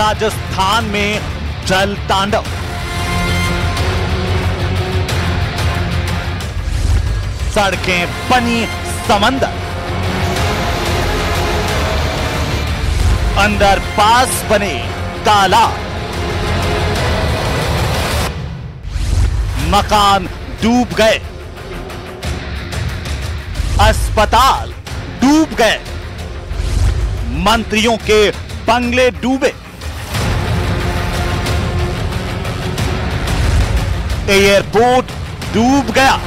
राजस्थान में जल तांडव। सड़कें बनी समंदर, अंडरपास बने तालाब, मकान डूब गए, अस्पताल डूब गए, मंत्रियों के बंगले डूबे, एयरपोर्ट डूब गया,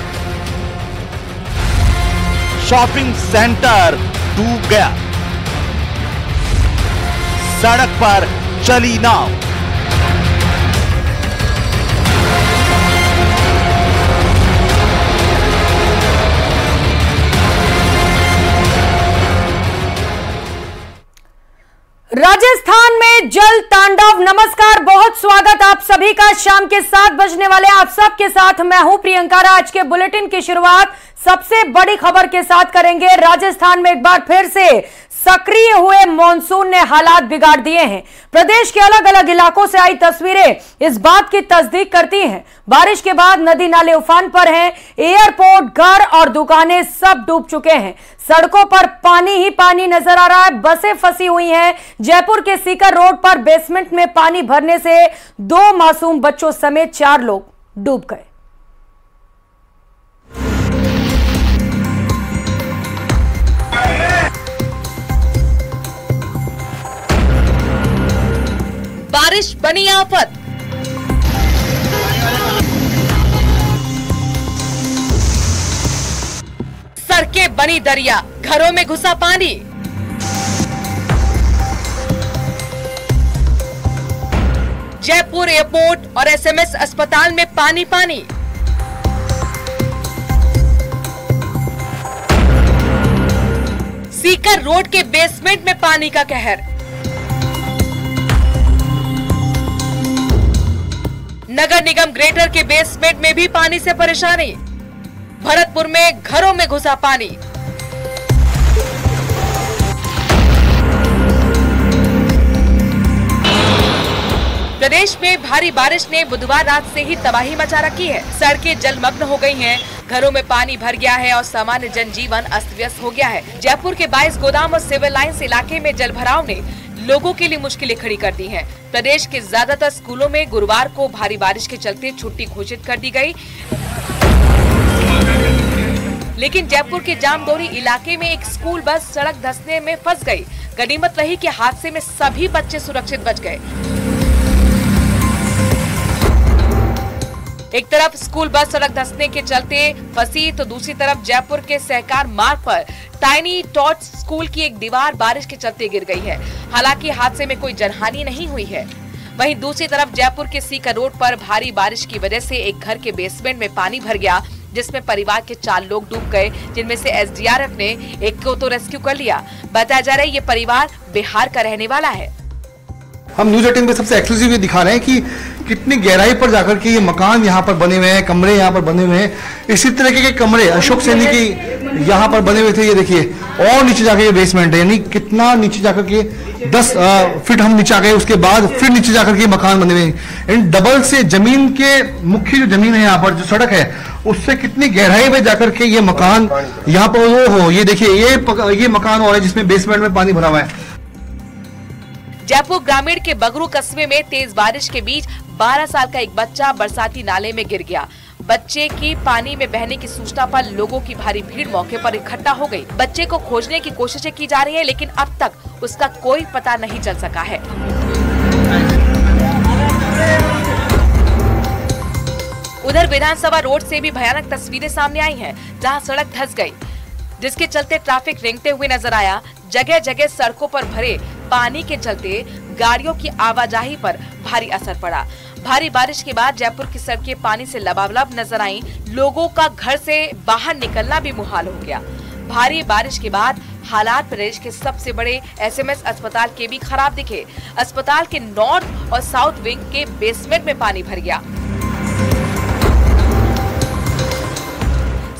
शॉपिंग सेंटर डूब गया, सड़क पर चली नाव, राजस्थान में जल तांडव। नमस्कार, बहुत स्वागत आप सभी का। शाम के 7 बजने वाले आप सबके साथ मैं हूं प्रियंका। आज के बुलेटिन की शुरुआत सबसे बड़ी खबर के साथ करेंगे। राजस्थान में एक बार फिर से सक्रिय हुए मॉनसून ने हालात बिगाड़ दिए हैं। प्रदेश के अलग अलग इलाकों से आई तस्वीरें इस बात की तस्दीक करती हैं। बारिश के बाद नदी नाले उफान पर हैं, एयरपोर्ट, घर और दुकानें सब डूब चुके हैं। सड़कों पर पानी ही पानी नजर आ रहा है, बसें फंसी हुई हैं। जयपुर के सीकर रोड पर बेसमेंट में पानी भरने से 2 मासूम बच्चों समेत 4 लोग डूब गए। बारिश बनी आफत। सड़कें बनी दरिया, घरों में घुसा पानी। जयपुर एयरपोर्ट और एसएमएस अस्पताल में पानी पानी। सीकर रोड के बेसमेंट में पानी का कहर। नगर निगम ग्रेटर के बेसमेंट में भी पानी से परेशानी। भरतपुर में घरों में घुसा पानी। प्रदेश में भारी बारिश ने बुधवार रात से ही तबाही मचा रखी है। सड़कें जलमग्न हो गई हैं, घरों में पानी भर गया है और सामान्य जनजीवन अस्त व्यस्त हो गया है। जयपुर के 22 गोदाम और सिविल लाइंस इलाके में जलभराव ने लोगों के लिए मुश्किलें खड़ी कर दी हैं। प्रदेश के ज्यादातर स्कूलों में गुरुवार को भारी बारिश के चलते छुट्टी घोषित कर दी गई, लेकिन जयपुर के जामदौरी इलाके में एक स्कूल बस सड़क धंसने में फंस गई। गनीमत रही कि हादसे में सभी बच्चे सुरक्षित बच गए। एक तरफ स्कूल बस सड़क धंसने के चलते फंसी तो दूसरी तरफ जयपुर के सहकार मार्ग पर टाइनी टॉट्स स्कूल की एक दीवार बारिश के चलते गिर गई है। हालांकि हादसे में कोई जनहानि नहीं हुई है। वहीं दूसरी तरफ जयपुर के सीकर रोड पर भारी बारिश की वजह से एक घर के बेसमेंट में पानी भर गया, जिसमें परिवार के 4 लोग डूब गए, जिनमें से एसडीआरएफ ने एक को तो रेस्क्यू कर लिया। बताया जा रहा है ये परिवार बिहार का रहने वाला है। हम न्यूज 18 पे सबसे एक्सक्लूसिव ये दिखा रहे हैं कि कितनी गहराई पर जाकर के ये मकान यहाँ पर बने हुए हैं, कमरे यहाँ पर बने हुए हैं। इसी तरीके के कमरे अशोक सैनी की यहाँ पर बने हुए थे। ये देखिए, और नीचे जाकर ये बेसमेंट है, यानी कितना नीचे जाकर के 10 फीट हम नीचे आ गए। उसके बाद फिर नीचे जाकर के मकान बने हुए हैं। डबल से जमीन के मुख्य जो जमीन है यहाँ पर जो सड़क है उससे कितनी गहराई में जाकर के ये मकान यहाँ पर वो हो। ये देखिए, ये मकान और है जिसमें बेसमेंट में पानी भरा हुआ है। जयपुर ग्रामीण के बगरू कस्बे में तेज बारिश के बीच 12 साल का एक बच्चा बरसाती नाले में गिर गया। बच्चे की पानी में बहने की सूचना पर लोगों की भारी भीड़ मौके पर इकट्ठा हो गई। बच्चे को खोजने की कोशिशें की जा रही है, लेकिन अब तक उसका कोई पता नहीं चल सका है। उधर विधानसभा रोड से भी भयानक तस्वीरें सामने आई हैं, जहां सड़क धंस गई, जिसके चलते ट्रैफिक रेंगते हुए नजर आया। जगह जगह सड़कों पर भरे पानी के चलते गाड़ियों की आवाजाही पर भारी असर पड़ा। भारी बारिश के बाद जयपुर की सड़कें पानी से लबालब नजर आईं। लोगों का घर से बाहर निकलना भी मुहाल हो गया। भारी बारिश के बाद हालात प्रदेश के सबसे बड़े एसएमएस अस्पताल के भी खराब दिखे। अस्पताल के नॉर्थ और साउथ विंग के बेसमेंट में पानी भर गया।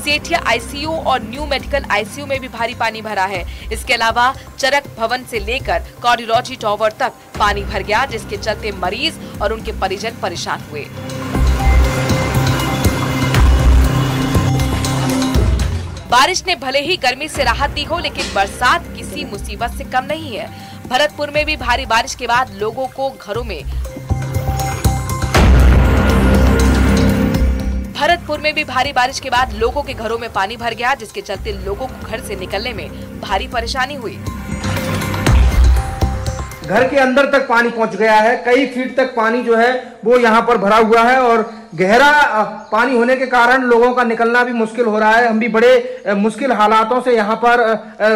सेठिया आईसीयू और न्यू मेडिकल आईसीयू में भी भारी पानी भरा है। इसके अलावा चरक भवन से लेकर कार्डियोलॉजी टावर तक पानी भर गया, जिसके चलते मरीज और उनके परिजन परेशान हुए। बारिश ने भले ही गर्मी से राहत दी हो, लेकिन बरसात किसी मुसीबत से कम नहीं है। भरतपुर में भी भारी बारिश के बाद लोगों को घरों में घरों में पानी भर गया, जिसके चलते लोगों को घर से निकलने में भारी परेशानी हुई। घर के अंदर तक पानी पहुंच गया है, कई फीट तक पानी जो है वो यहाँ पर भरा हुआ है और गहरा पानी होने के कारण लोगों का निकलना भी मुश्किल हो रहा है। हम भी बड़े मुश्किल हालातों से यहाँ पर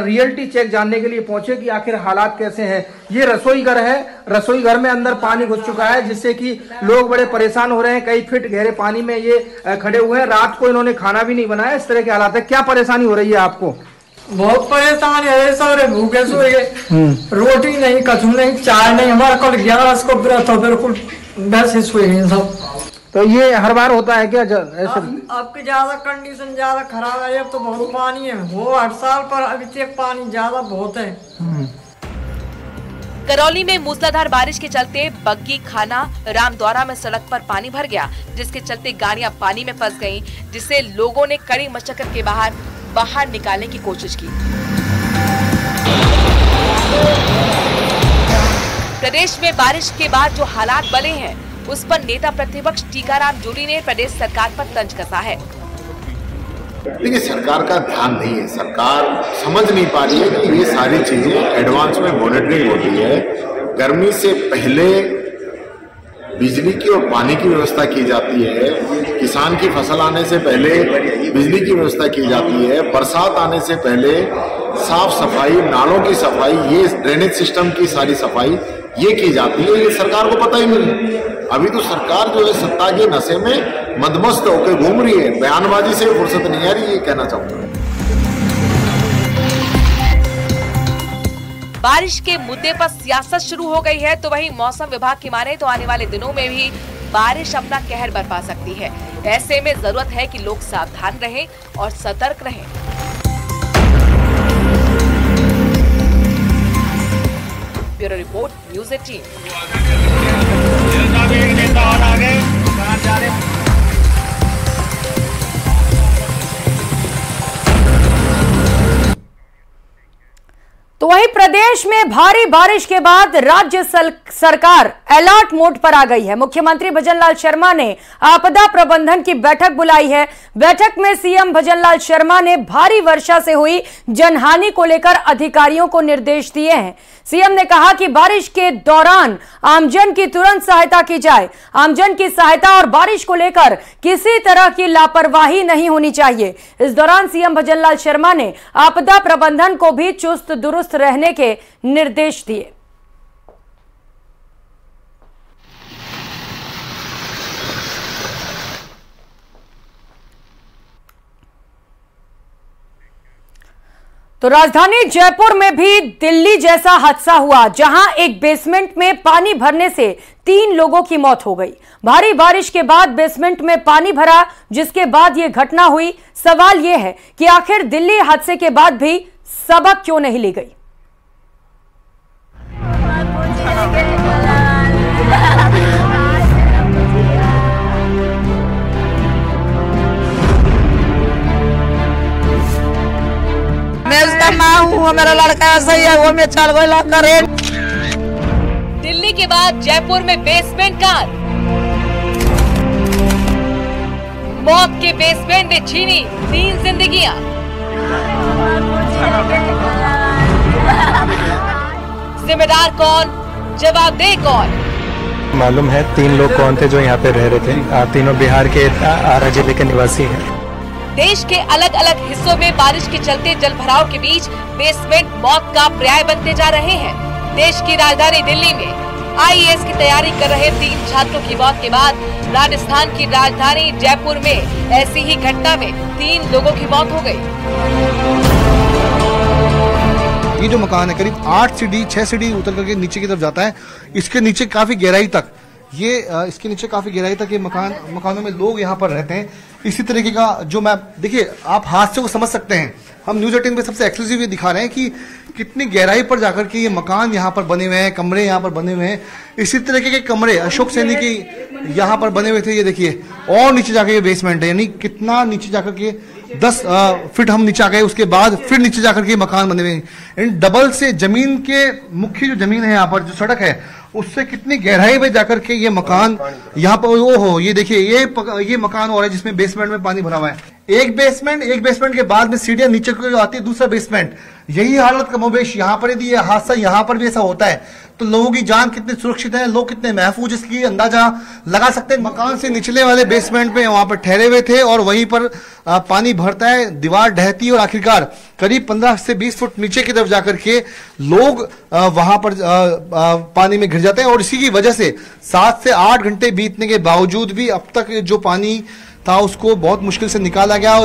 रियलिटी चेक जानने के लिए पहुंचे कि आखिर हालात कैसे हैं। ये रसोई घर है, रसोई घर में अंदर पानी घुस चुका है, जिससे कि लोग बड़े परेशान हो रहे हैं। कई फीट गहरे पानी में ये खड़े हुए हैं। रात को इन्होंने खाना भी नहीं बनाया। इस तरह के हालात है। क्या परेशानी हो रही है आपको? बहुत परेशान है, सारे भूखे सोए गए, रोटी नहीं, कछु नहीं, चाय नहीं। हमारा कल 11 को व्रत हो, बिल्कुल वैसे सोए हैं सब। तो ये हर बार होता है क्या ऐसे? आपकी ज्यादा कंडीशन ज्यादा खराब है। अब तो बहुत पानी है, वो हर साल पर अभी तक पानी ज्यादा बहुत है। करौली में मूसलाधार बारिश के चलते बग्गी खाना रामद्वारा में सड़क पर पानी भर गया, जिसके चलते गाड़ियां पानी में फंस गईं, जिससे लोगों ने कड़ी मशक्कत के बाहर निकालने की कोशिश की। प्रदेश में बारिश के बाद जो हालात बने हैं, उस पर नेता प्रतिपक्ष टीकाराम जूली ने प्रदेश सरकार पर तंज कसा है। देखिए, सरकार का ध्यान नहीं है, सरकार समझ नहीं पा रही है कि ये सारी चीजें एडवांस में मॉनिटरिंग होती है। गर्मी से पहले बिजली की और पानी की व्यवस्था की जाती है, किसान की फसल आने से पहले बिजली की व्यवस्था की जाती है, बरसात आने से पहले साफ सफाई, नालों की सफाई, ये ड्रेनेज सिस्टम की सारी सफाई ये की जाती है। ये सरकार को पता ही नहीं। अभी तो सरकार जो है सत्ता के नशे में मदमस्त होकर घूम रही है, बयानबाजी से फुर्सत नहीं आ रही, ये कहना चाहूंगा। बारिश के मुद्दे पर सियासत शुरू हो गई है, तो वहीं मौसम विभाग की माने तो आने वाले दिनों में भी बारिश अपना कहर बरपा सकती है। ऐसे में जरूरत है कि लोग सावधान रहें और सतर्क रहें। Bureau report, news 18। तो वहीं प्रदेश में भारी बारिश के बाद राज्य सरकार अलर्ट मोड पर आ गई है। मुख्यमंत्री भजनलाल शर्मा ने आपदा प्रबंधन की बैठक बुलाई है। बैठक में सीएम भजनलाल शर्मा ने भारी वर्षा से हुई जनहानि को लेकर अधिकारियों को निर्देश दिए हैं। सीएम ने कहा कि बारिश के दौरान आमजन की तुरंत सहायता की जाए। आमजन की सहायता और बारिश को लेकर किसी तरह की लापरवाही नहीं होनी चाहिए। इस दौरान सीएम भजनलाल शर्मा ने आपदा प्रबंधन को भी चुस्त दुरुस्त रहने के निर्देश दिए। तो राजधानी जयपुर में भी दिल्ली जैसा हादसा हुआ, जहां एक बेसमेंट में पानी भरने से 3 लोगों की मौत हो गई। भारी बारिश के बाद बेसमेंट में पानी भरा, जिसके बाद यह घटना हुई। सवाल यह है कि आखिर दिल्ली हादसे के बाद भी सबक क्यों नहीं ली गई। मैं उसका माँ हूँ, मेरा लड़का ऐसा ही है, वो मैं चल गया करे। दिल्ली के बाद जयपुर में बेसमेंट कार, मौत के बेसमेंट ने छीनी 3 जिंदगियां। जिम्मेदार कौन, जवाबदेह कौन? मालूम है 3 लोग कौन थे जो यहाँ पे रह रहे थे। तीनों बिहार के आरा जिले के निवासी हैं। देश के अलग अलग हिस्सों में बारिश के चलते जलभराव के बीच बेसमेंट मौत का पर्याय बनते जा रहे हैं। देश की राजधानी दिल्ली में आईएएस की तैयारी कर रहे 3 छात्रों की मौत के बाद राजस्थान की राजधानी जयपुर में ऐसी ही घटना में 3 लोगों की मौत हो गई। ये जो मकान है करीब 8 सीढ़ी 6 सीढ़ी उतर करके नीचे की तरफ जाता है। इसके नीचे काफी गहराई तक ये इसके नीचे काफी गहराई तक ये मकानों में लोग यहाँ पर रहते हैं। इसी तरीके का जो मैप देखिए, आप हादसे को समझ सकते हैं। हम न्यूज़ 18 पे सबसे एक्सक्लूसिव ये दिखा रहे हैं कि कितनी गहराई पर जाकर के ये मकान यहाँ पर बने हुए हैं, कमरे यहाँ पर बने हुए हैं। इसी तरीके के कमरे अशोक सैनी की यहाँ पर बने हुए थे। ये देखिए, और नीचे जाकर ये बेसमेंट है, यानी कितना नीचे जाकर के 10 फीट हम नीचे आ गए। उसके बाद फिर नीचे जाकर के मकान बने हुए हैं। डबल से जमीन के मुख्य जो जमीन है यहाँ पर जो सड़क है उससे कितनी गहराई में जाकर के ये मकान यहाँ पर, ओ हो ये देखिए, ये मकान और है जिसमें बेसमेंट में पानी भरा हुआ है। एक बेसमेंट के बाद में सीढ़ियां नीचे को आती है, दूसरा बेसमेंट। यही हालत कमोबेश यहाँ पर, यदि ये हादसा यहाँ पर भी ऐसा होता है तो लोगों की जान कितनी सुरक्षित है, लोग कितने महफूज, इसकी अंदाजा लगा सकते हैं। मकान से निचले वाले बेसमेंट में वहां पर ठहरे हुए थे और वहीं पर पानी भरता है, दीवार ढहती है और आखिरकार करीब 15 से 20 फुट नीचे की तरफ जाकर के लोग वहां पर पानी में घिर जाते हैं। और इसी की वजह से 7 से 8 घंटे बीतने के बावजूद भी अब तक जो पानी था उसको बहुत मुश्किल से निकाला गया।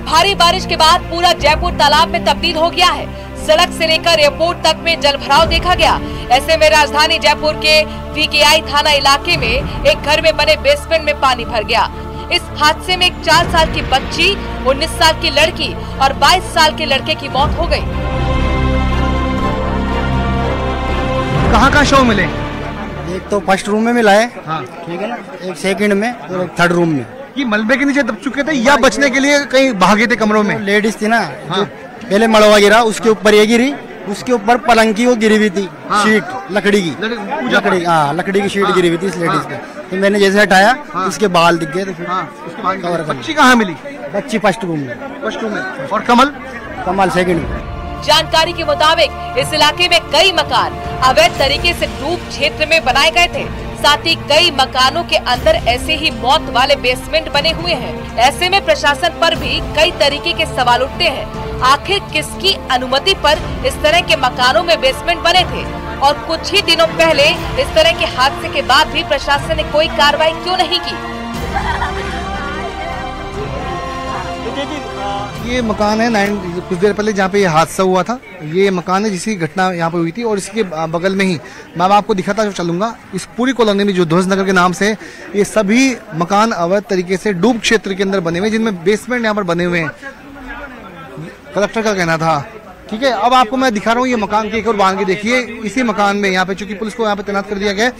भारी बारिश के बाद पूरा जयपुर तालाब में तब्दील हो गया है। सड़क से लेकर एयरपोर्ट तक में जलभराव देखा गया। ऐसे में राजधानी जयपुर के VKI थाना इलाके में एक घर में बने बेसमेंट में पानी भर गया। इस हादसे में एक 4 साल की बच्ची, 19 साल की लड़की और 22 साल के लड़के की मौत हो गई। कहाँ शव मिले? एक तो फर्स्ट रूम में मिला है, हाँ ठीक है ना, एक सेकंड में और एक थर्ड रूम में। ये मलबे के नीचे दब चुके थे या बचने के लिए कहीं भागे थे कमरों में? लेडीज थी ना, हाँ। पहले मड़वा गिरा, उसके ऊपर ये गिरी, उसके ऊपर पलंग की वो गिरी हुई थी, हाँ। शीट लकड़ी की, लकड़ी की शीट गिरी हुई थी इस लेडीज पे। तो मैंने जैसे हटाया इसके बाल दिख गए थे। बच्ची कहाँ मिली? बच्ची फर्स्ट रूम में। और कमल सेकंड में। जानकारी के मुताबिक इस इलाके में कई मकान अवैध तरीके से डूब क्षेत्र में बनाए गए थे। साथ ही कई मकानों के अंदर ऐसे ही मौत वाले बेसमेंट बने हुए हैं। ऐसे में प्रशासन पर भी कई तरीके के सवाल उठते हैं। आखिर किसकी अनुमति पर इस तरह के मकानों में बेसमेंट बने थे? और कुछ ही दिनों पहले इस तरह के हादसे के बाद भी प्रशासन ने कोई कार्रवाई क्यों नहीं की? ये मकान है कुछ देर पहले जहाँ पे ये हादसा हुआ था, ये मकान है जिसकी घटना यहाँ पे हुई थी। और इसके बगल में ही मैं आपको दिखाता चलूंगा, इस पूरी कॉलोनी में जो ध्वज नगर के नाम से ये सभी मकान अवैध तरीके से डूब क्षेत्र के अंदर बने हुए हैं, जिनमें बेसमेंट यहाँ पर बने हुए हैं। कलेक्टर का कहना था, ठीक है। अब आपको मैं दिखा रहा हूँ ये मकान की एक और बांध के देखिए। इसी मकान में यहाँ पे चूंकि पुलिस को यहाँ पे तैनात कर दिया गया,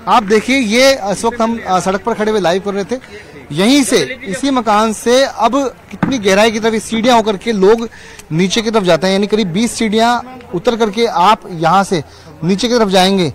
आप देखिए ये इस वक्त हम सड़क पर खड़े हुए लाइव कर रहे थे। यहीं से इसी मकान से अब कितनी गहराई की तरफ सीढ़ियां होकर के लोग नीचे की तरफ जाते हैं, यानी करीब 20 सीढ़ियां उतर करके आप यहाँ से नीचे की तरफ जाएंगे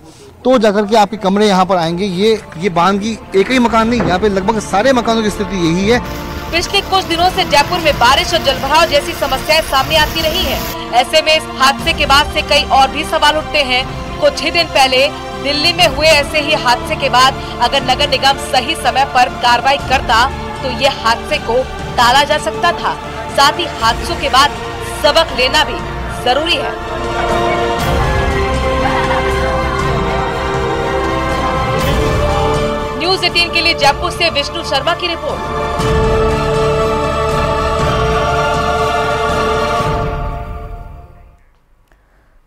तो जाकर के आपके कमरे यहाँ पर आएंगे। ये बांध की एक ही मकान नहीं, यहाँ पे लगभग सारे मकानों की स्थिति यही है। पिछले कुछ दिनों से जयपुर में बारिश और जलभराव जैसी समस्याएं सामने आती रही हैं। ऐसे में इस हादसे के बाद से कई और भी सवाल उठते हैं। कुछ ही दिन पहले दिल्ली में हुए ऐसे ही हादसे के बाद अगर नगर निगम सही समय पर कार्रवाई करता तो ये हादसे को टाला जा सकता था। साथ ही हादसों के बाद सबक लेना भी जरूरी है। न्यूज़ 18 के लिए जयपुर से विष्णु शर्मा की रिपोर्ट।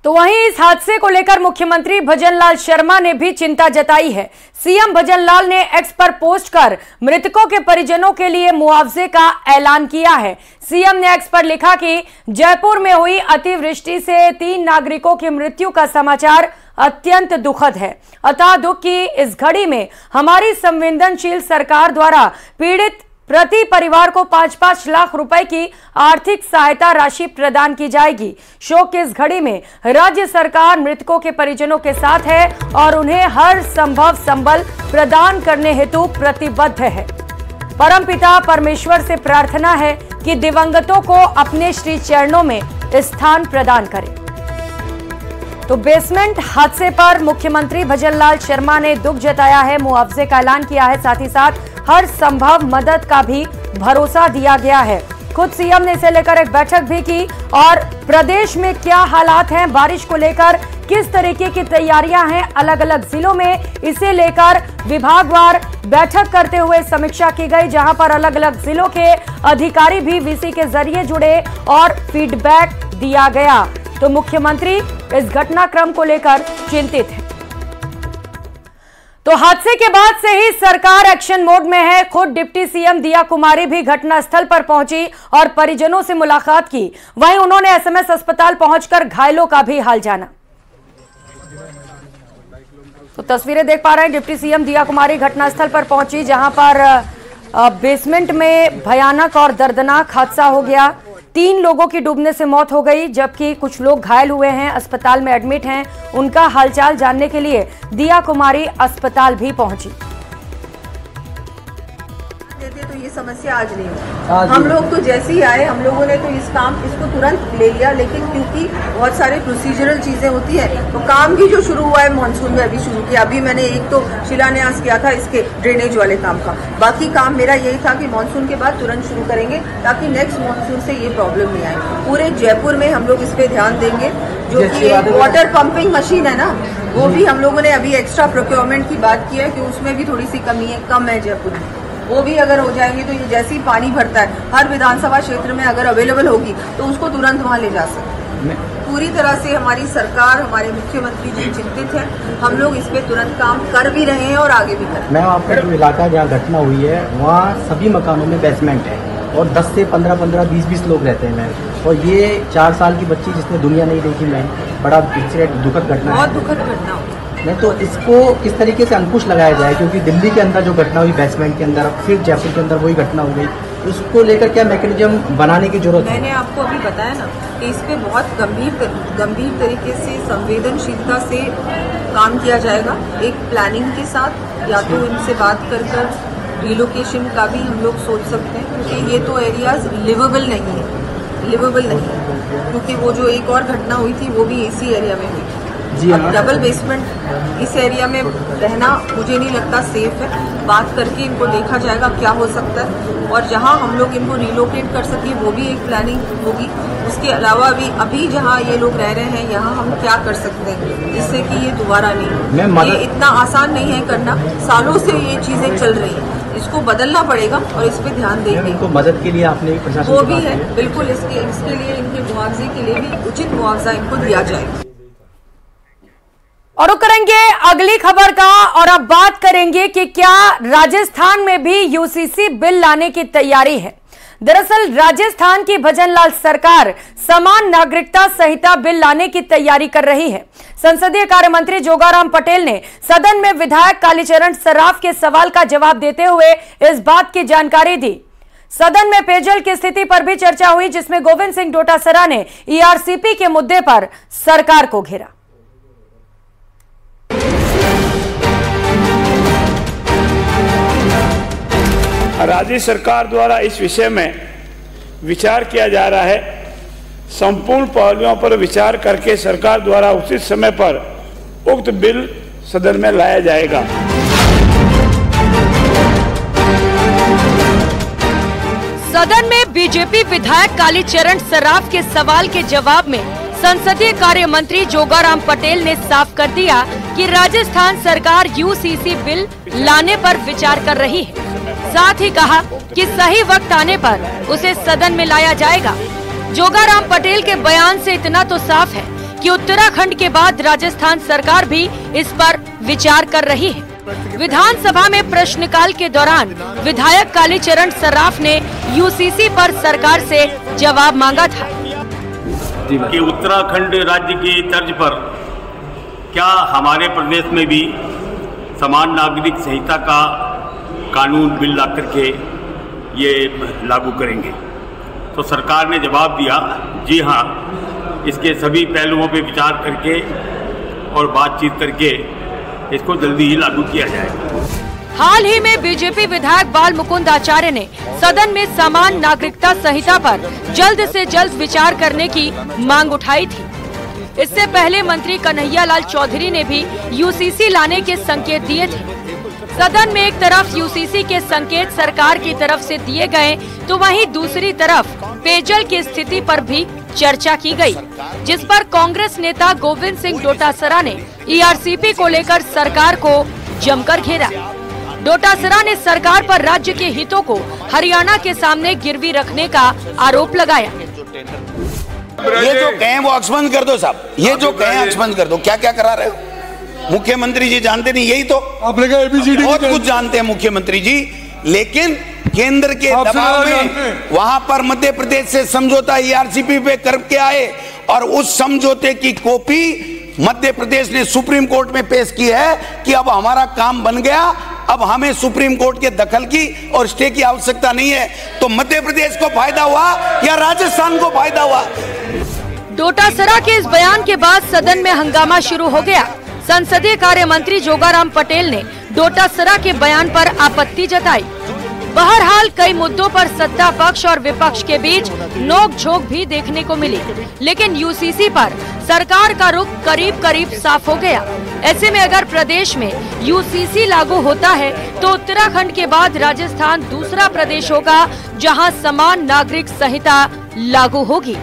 तो वहीं इस हादसे को लेकर मुख्यमंत्री भजनलाल शर्मा ने भी चिंता जताई है। सीएम भजनलाल ने एक्स पर पोस्ट कर मृतकों के परिजनों के लिए मुआवजे का ऐलान किया है। सीएम ने एक्स पर लिखा कि जयपुर में हुई अतिवृष्टि से 3 नागरिकों की मृत्यु का समाचार अत्यंत दुखद है। अतः दुख की इस घड़ी में हमारी संवेदनशील सरकार द्वारा पीड़ित प्रति परिवार को 5-5 लाख रुपए की आर्थिक सहायता राशि प्रदान की जाएगी। शोक की इस घड़ी में राज्य सरकार मृतकों के परिजनों के साथ है और उन्हें हर संभव संबल प्रदान करने हेतु प्रतिबद्ध है। परमपिता परमेश्वर से प्रार्थना है कि दिवंगतों को अपने श्री चरणों में स्थान प्रदान करें। तो बेसमेंट हादसे पर मुख्यमंत्री भजनलाल शर्मा ने दुख जताया है, मुआवजे का ऐलान किया है, साथ ही साथ हर संभव मदद का भी भरोसा दिया गया है। खुद सीएम ने इसे लेकर एक बैठक भी की और प्रदेश में क्या हालात हैं, बारिश को लेकर किस तरीके की तैयारियां हैं अलग अलग जिलों में, इसे लेकर विभागवार बैठक करते हुए समीक्षा की गई, जहां पर अलग अलग जिलों के अधिकारी भी वीसी के जरिए जुड़े और फीडबैक दिया गया। तो मुख्यमंत्री इस घटनाक्रम को लेकर चिंतित है। तो हादसे के बाद से ही सरकार एक्शन मोड में है। खुद डिप्टी सीएम दिया कुमारी भी घटनास्थल पर पहुंची और परिजनों से मुलाकात की। वहीं उन्होंने एसएमएस अस्पताल पहुंचकर घायलों का भी हाल जाना। तो तस्वीरें देख पा रहे हैं, डिप्टी सीएम दिया कुमारी घटनास्थल पर पहुंची, जहां पर बेसमेंट में भयानक और दर्दनाक हादसा हो गया। 3 लोगों की डूबने से मौत हो गई, जबकि कुछ लोग घायल हुए हैं, अस्पताल में एडमिट हैं। उनका हालचाल जानने के लिए दिया कुमारी अस्पताल भी पहुंची। तो ये समस्या आज नहीं है। हम लोग तो जैसे ही आए, हम लोगों ने तो इसको तुरंत ले लिया, लेकिन क्योंकि बहुत सारे प्रोसीजरल चीजें होती है, तो काम भी जो शुरू हुआ है मानसून में अभी शुरू किया। अभी मैंने एक तो शिलान्यास किया था इसके ड्रेनेज वाले काम का। बाकी काम मेरा यही था कि मानसून के बाद तुरंत शुरू करेंगे, ताकि नेक्स्ट मानसून से ये प्रॉब्लम नहीं आए। पूरे जयपुर में हम लोग इस पे ध्यान देंगे। जो कि वाटर पंपिंग मशीन है ना, वो भी हम लोगों ने अभी एक्स्ट्रा प्रोक्योरमेंट की बात की है कि उसमें भी थोड़ी सी कम है जयपुर में। वो भी अगर हो जाएंगे तो ये जैसे ही पानी भरता है हर विधानसभा क्षेत्र में अगर अवेलेबल होगी तो उसको तुरंत वहाँ ले जा सकते। पूरी तरह से हमारी सरकार, हमारे मुख्यमंत्री जी चिंतित हैं। हम लोग इस पे तुरंत काम कर भी रहे हैं और आगे भी करें। मैम, आपका जो इलाका जहाँ घटना हुई है वहाँ सभी मकानों में बेसमेंट है और 10 से 15, 20 लोग रहते हैं मैम। और ये 4 साल की बच्ची जिसने दुनिया नहीं देखी मैम, बड़ा दुखद घटना है। बहुत दुखद घटना हो। नहीं तो इसको किस तरीके से अंकुश लगाया जाए, क्योंकि दिल्ली के अंदर जो घटना हुई बेसमेंट के अंदर, अब फिर जयपुर के अंदर वही घटना हो गई, उसको लेकर क्या मैकेनिज्म बनाने की जरूरत है? मैंने आपको अभी बताया ना कि इस पे बहुत गंभीर तरीके से संवेदनशीलता से काम किया जाएगा, एक प्लानिंग के साथ। या तो इनसे बात कर रिलोकेशन का भी हम लोग सोच सकते हैं, क्योंकि ये तो एरियाज लिवेबल नहीं है, क्योंकि वो जो एक और घटना हुई थी वो भी इसी एरिया में हुई। अब डबल बेसमेंट इस एरिया में रहना मुझे नहीं लगता सेफ है। बात करके इनको देखा जाएगा क्या हो सकता है, और जहां हम लोग इनको रिलोकेट कर सके वो भी एक प्लानिंग होगी। उसके अलावा भी अभी जहां ये लोग रह रहे हैं यहाँ हम क्या कर सकते हैं जिससे कि ये दोबारा नहीं हो। ये इतना आसान नहीं है करना, सालों से ये चीजें चल रही हैं, इसको बदलना पड़ेगा और इस पे ध्यान देंगे। इनको मदद के लिए आपने प्रशासन वो भी है, बिल्कुल इसके लिए इनके मुआवजे के लिए भी उचित मुआवजा इनको दिया जाएगा। और करेंगे अगली खबर का, और अब बात करेंगे कि क्या राजस्थान में भी यूसीसी बिल लाने की तैयारी है। दरअसल राजस्थान की भजनलाल सरकार समान नागरिकता संहिता बिल लाने की तैयारी कर रही है। संसदीय कार्य मंत्री जोगाराम पटेल ने सदन में विधायक कालीचरण सर्राफ के सवाल का जवाब देते हुए इस बात की जानकारी दी। सदन में पेयजल की स्थिति पर भी चर्चा हुई, जिसमें गोविंद सिंह डोटासरा ने ईआरसीपी के मुद्दे पर सरकार को घेरा। राज्य सरकार द्वारा इस विषय में विचार किया जा रहा है। संपूर्ण पहलुओं पर विचार करके सरकार द्वारा उचित समय पर उक्त बिल सदन में लाया जाएगा। सदन में बीजेपी विधायक कालीचरण सर्राफ के सवाल के जवाब में संसदीय कार्य मंत्री जोगाराम पटेल ने साफ कर दिया कि राजस्थान सरकार यूसीसी बिल लाने पर विचार कर रही है। साथ ही कहा कि सही वक्त आने पर उसे सदन में लाया जाएगा। जोगाराम पटेल के बयान से इतना तो साफ है कि उत्तराखंड के बाद राजस्थान सरकार भी इस पर विचार कर रही है। विधानसभा में प्रश्नकाल के दौरान विधायक कालीचरण सर्राफ ने यूसीसी पर सरकार से जवाब मांगा था कि उत्तराखंड राज्य की तर्ज पर क्या हमारे प्रदेश में भी समान नागरिक संहिता का कानून बिल ला करके ये लागू करेंगे। तो सरकार ने जवाब दिया, जी हाँ, इसके सभी पहलुओं पे विचार करके और बातचीत करके इसको जल्दी ही लागू किया जाएगा। हाल ही में बीजेपी विधायक बाल मुकुंद आचार्य ने सदन में समान नागरिकता संहिता पर जल्द से जल्द विचार करने की मांग उठाई थी। इससे पहले मंत्री कन्हैयालाल चौधरी ने भी यूसीसी लाने के संकेत दिए थे। सदन में एक तरफ यूसीसी के संकेत सरकार की तरफ से दिए गए, तो वहीं दूसरी तरफ पेयजल की स्थिति पर भी चर्चा की गई, जिस पर कांग्रेस नेता गोविंद सिंह डोटासरा ने ईआरसीपी को लेकर सरकार को जमकर घेरा। डोटासरा ने सरकार पर राज्य के हितों को हरियाणा के सामने गिरवी रखने का आरोप लगाया। ये जो कहें वो अक्सबंद कर दो साहब, ये जो कहें अक्सबंद कर दो। क्या क्या करा रहे हो? मुख्यमंत्री जी जानते नहीं, यही तो आपने कहा ABCD बहुत कुछ जानते हैं मुख्यमंत्री जी, लेकिन केंद्र के दबाव में वहां पर मध्य प्रदेश से समझौता ERCP पे करके आए और उस समझौते की कॉपी मध्य प्रदेश ने सुप्रीम कोर्ट में पेश की है कि अब हमारा काम बन गया, अब हमें सुप्रीम कोर्ट के दखल की और स्टे की आवश्यकता नहीं है। तो मध्य प्रदेश को फायदा हुआ या राजस्थान को फायदा हुआ? डोटासरा के इस बयान के बाद सदन में हंगामा शुरू हो गया। संसदीय कार्य मंत्री जोगाराम पटेल ने डोटासरा के बयान पर आपत्ति जताई। बहरहाल कई मुद्दों पर सत्ता पक्ष और विपक्ष के बीच नोक-झोंक भी देखने को मिली, लेकिन यूसीसी पर सरकार का रुख करीब करीब साफ हो गया। ऐसे में अगर प्रदेश में यूसीसी लागू होता है तो उत्तराखंड के बाद राजस्थान दूसरा प्रदेश होगा जहां समान नागरिक संहिता लागू होगी।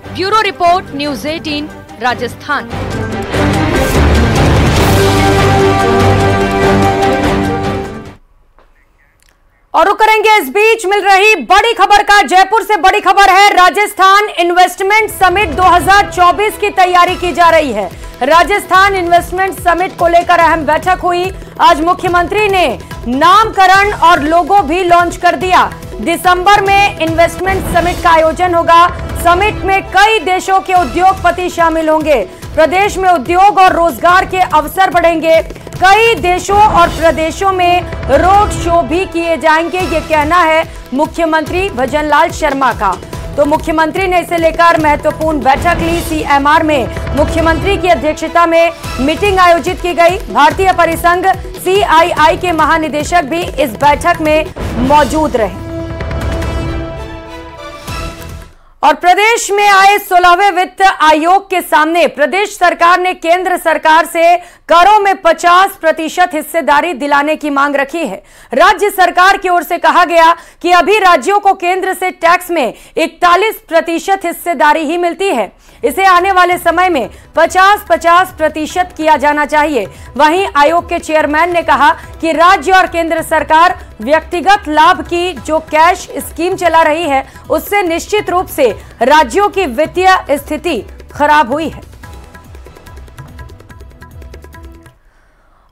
Bureau report, news 18 Rajasthan. और रुक करेंगे इस बीच मिल रही बड़ी खबर का। जयपुर से बड़ी खबर है, राजस्थान इन्वेस्टमेंट समिट 2024 की तैयारी की जा रही है। राजस्थान इन्वेस्टमेंट समिट को लेकर अहम बैठक हुई। आज मुख्यमंत्री ने नामकरण और लोगो भी लॉन्च कर दिया। दिसंबर में इन्वेस्टमेंट समिट का आयोजन होगा। समिट में कई देशों के उद्योगपति शामिल होंगे। प्रदेश में उद्योग और रोजगार के अवसर बढ़ेंगे। कई देशों और प्रदेशों में रोड शो भी किए जाएंगे, ये कहना है मुख्यमंत्री भजनलाल शर्मा का। तो मुख्यमंत्री ने इसे लेकर महत्वपूर्ण बैठक ली। CMR में मुख्यमंत्री की अध्यक्षता में मीटिंग आयोजित की गई। भारतीय परिसंघ CII के महानिदेशक भी इस बैठक में मौजूद रहे। और प्रदेश में आए 16वें वित्त आयोग के सामने प्रदेश सरकार ने केंद्र सरकार से करों में 50% हिस्सेदारी दिलाने की मांग रखी है। राज्य सरकार की ओर से कहा गया कि अभी राज्यों को केंद्र से टैक्स में 41% हिस्सेदारी ही मिलती है। इसे आने वाले समय में 50-50% किया जाना चाहिए। वहीं आयोग के चेयरमैन ने कहा कि राज्य और केंद्र सरकार व्यक्तिगत लाभ की जो कैश स्कीम चला रही है उससे निश्चित रूप से राज्यों की वित्तीय स्थिति खराब हुई है।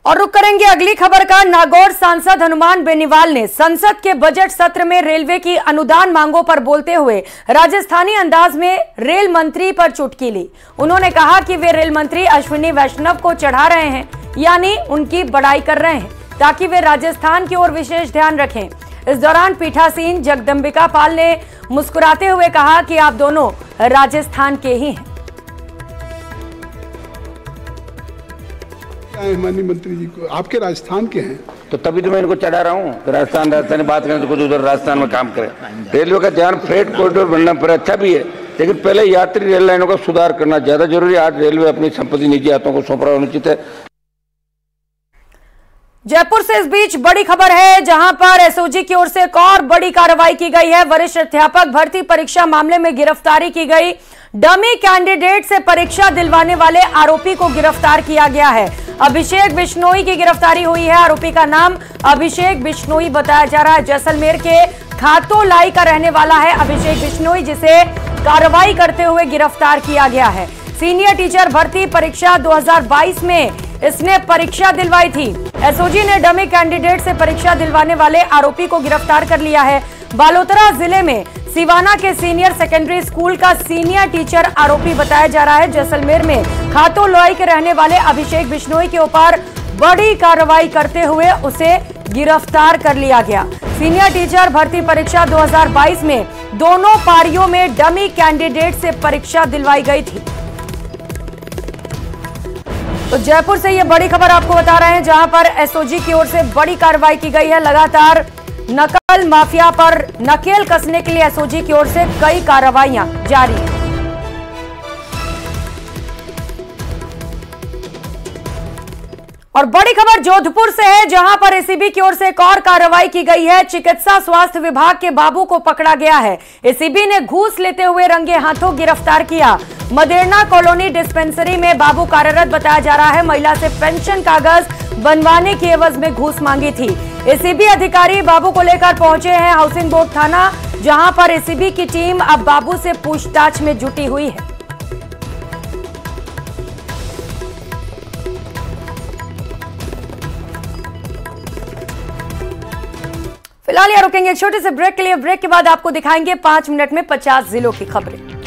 और रुक करेंगे अगली खबर का। नागौर सांसद हनुमान बेनीवाल ने संसद के बजट सत्र में रेलवे की अनुदान मांगों पर बोलते हुए राजस्थानी अंदाज में रेल मंत्री पर चुटकी ली। उन्होंने कहा कि वे रेल मंत्री अश्विनी वैष्णव को चढ़ा रहे हैं, यानी उनकी बड़ाई कर रहे हैं ताकि वे राजस्थान की ओर विशेष ध्यान रखें। इस दौरान पीठासीन जगदम्बिका पाल ने मुस्कुराते हुए कहा कि आप दोनों राजस्थान के ही हैं। माननीय मंत्री जी को आपके राजस्थान के हैं, तो तभी तो मैं इनको चढ़ा रहा हूँ। राजस्थान बात करें तो कुछ उधर राजस्थान में काम करें। रेलवे का ध्यान फ्रेट कॉरिडोर बनना पर अच्छा भी है, लेकिन पहले यात्री रेल लाइनों का सुधार करना ज्यादा जरूरी है। आज रेलवे अपनी संपत्ति निजी हाथों को सौंप रहा है, अनुचित है। जयपुर से इस बीच बड़ी खबर है, जहां पर एसओजी की ओर से एक और बड़ी कार्रवाई की गई है। वरिष्ठ अध्यापक भर्ती परीक्षा मामले में गिरफ्तारी की गई। डमी कैंडिडेट से परीक्षा दिलवाने वाले आरोपी को गिरफ्तार किया गया है। अभिषेक बिश्नोई की गिरफ्तारी हुई है। आरोपी का नाम अभिषेक बिश्नोई बताया जा रहा है। जैसलमेर के खातोलाई का रहने वाला है अभिषेक बिश्नोई, जिसे कार्रवाई करते हुए गिरफ्तार किया गया है। सीनियर टीचर भर्ती परीक्षा 2022 में इसने परीक्षा दिलवाई थी। एसओजी ने डमी कैंडिडेट से परीक्षा दिलवाने वाले आरोपी को गिरफ्तार कर लिया है। बालोतरा जिले में सिवाना के सीनियर सेकेंडरी स्कूल का सीनियर टीचर आरोपी बताया जा रहा है। जैसलमेर में खातोलाई के रहने वाले अभिषेक बिश्नोई के ऊपर बड़ी कार्रवाई करते हुए उसे गिरफ्तार कर लिया गया। सीनियर टीचर भर्ती परीक्षा 2022 में दोनों पारियों में डमी कैंडिडेट से परीक्षा दिलवाई गई थी। तो जयपुर से ये बड़ी खबर आपको बता रहे हैं, जहां पर एसओजी की ओर से बड़ी कार्रवाई की गई है। लगातार नकल माफिया पर नकेल कसने के लिए एसओजी की ओर से कई कार्रवाइयां जारी हैं। और बड़ी खबर जोधपुर से है, जहां पर एसीबी की ओर से एक और कार्रवाई की गई है। चिकित्सा स्वास्थ्य विभाग के बाबू को पकड़ा गया है। एसीबी ने घूस लेते हुए रंगे हाथों गिरफ्तार किया। मदेरना कॉलोनी डिस्पेंसरी में बाबू कार्यरत बताया जा रहा है। महिला से पेंशन कागज बनवाने की एवज में घूस मांगी थी। एसीबी अधिकारी बाबू को लेकर पहुंचे हैं हाउसिंग बोर्ड थाना, जहां पर एसीबी की टीम अब बाबू से पूछताछ में जुटी हुई है। फिलहाल यहाँ रुकेंगे एक छोटे से ब्रेक के लिए। ब्रेक के बाद आपको दिखाएंगे 5 मिनट में 50 जिलों की खबरें।